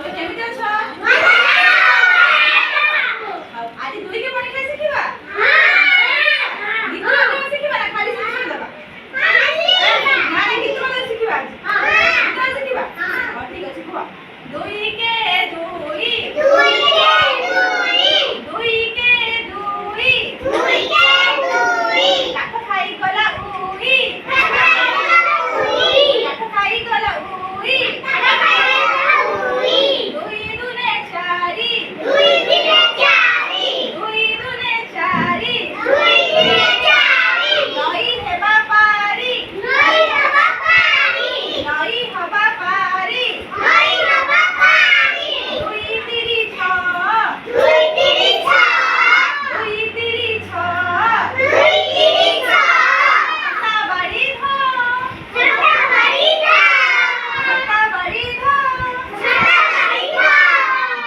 କେମିତି ଅଛ? ଆଜି ଦୁଇକି ପରୀକ୍ଷା ଶିଖିବା? ଗୀତ ଗାଇବା ଶିଖିବା ନା ଖାଲି ଶିକ୍ଷା ଦେବା? ନାଇଁ ଗୀତ ଗାଇବା ଶିଖିବା ଆଜି। ଗୀତ ଶିଖିବା? ହଉ ଠିକ ଅଛି କୁହ। ଦୁଇ କେ ଦୁଇ ଦୁଇ କେ ଦୁଇ କାଠ ଖାଇଗଲା ଉଇ କାଠ ଖାଇଗଲା ଉଇ ଦୁଇ ଦୁନେ ଚାରି ଦୁଇ ଦୁନେ ଚାରି ନଈ ହେବା ପାରି ନଈ ହବା ପାରି ଦୁଇ ତିରି ଛଅ ଦୁଇ ତିରି ଛଅ ଛତା ବାଡ଼ି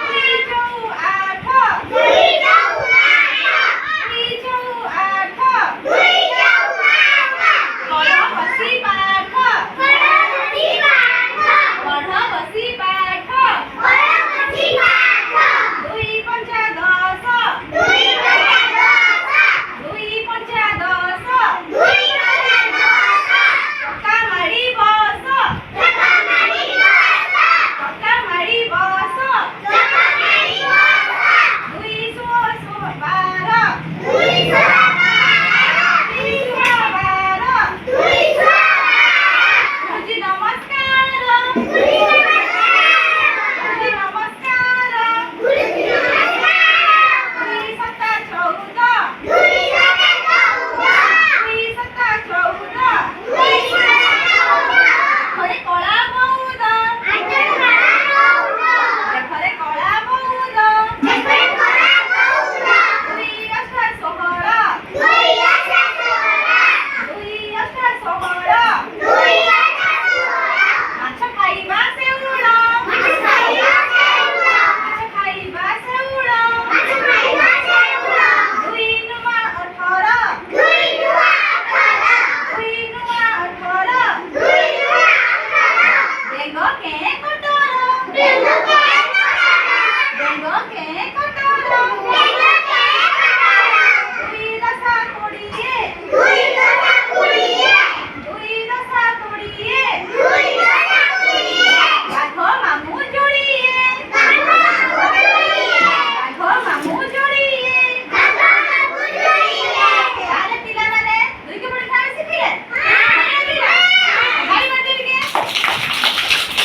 ଦୁଇ ଚଉ ଆଠ ଦୁଇ ଚଉ ଆଠ ପଢ଼ ବସି ପାଠ ଦୁଇ ପଞ୍ଚା ଦଶ ଦୁଇ ପଞ୍ଚା ଦଶ ଚକା ମାଡ଼ି ବସ ଦୁଇ ଷୋଳ ବାର ଗୁରୁଜୀ ନମସ୍କାର ଦୁଇ ସତା ଚଉଦ ଦୁଇ ସତା ଚଉଦ ଘରେ କଳା ବଉଦ ଘରେ କଳା ବଉଦ ଦୁଇ ଅଷ୍ଟା ଷୋହଳ ମାଛ ଖାଇବା ଶେଉଳ ଦୁଇ ନୂଆ 18 ବେଙ୍ଗ କେଁ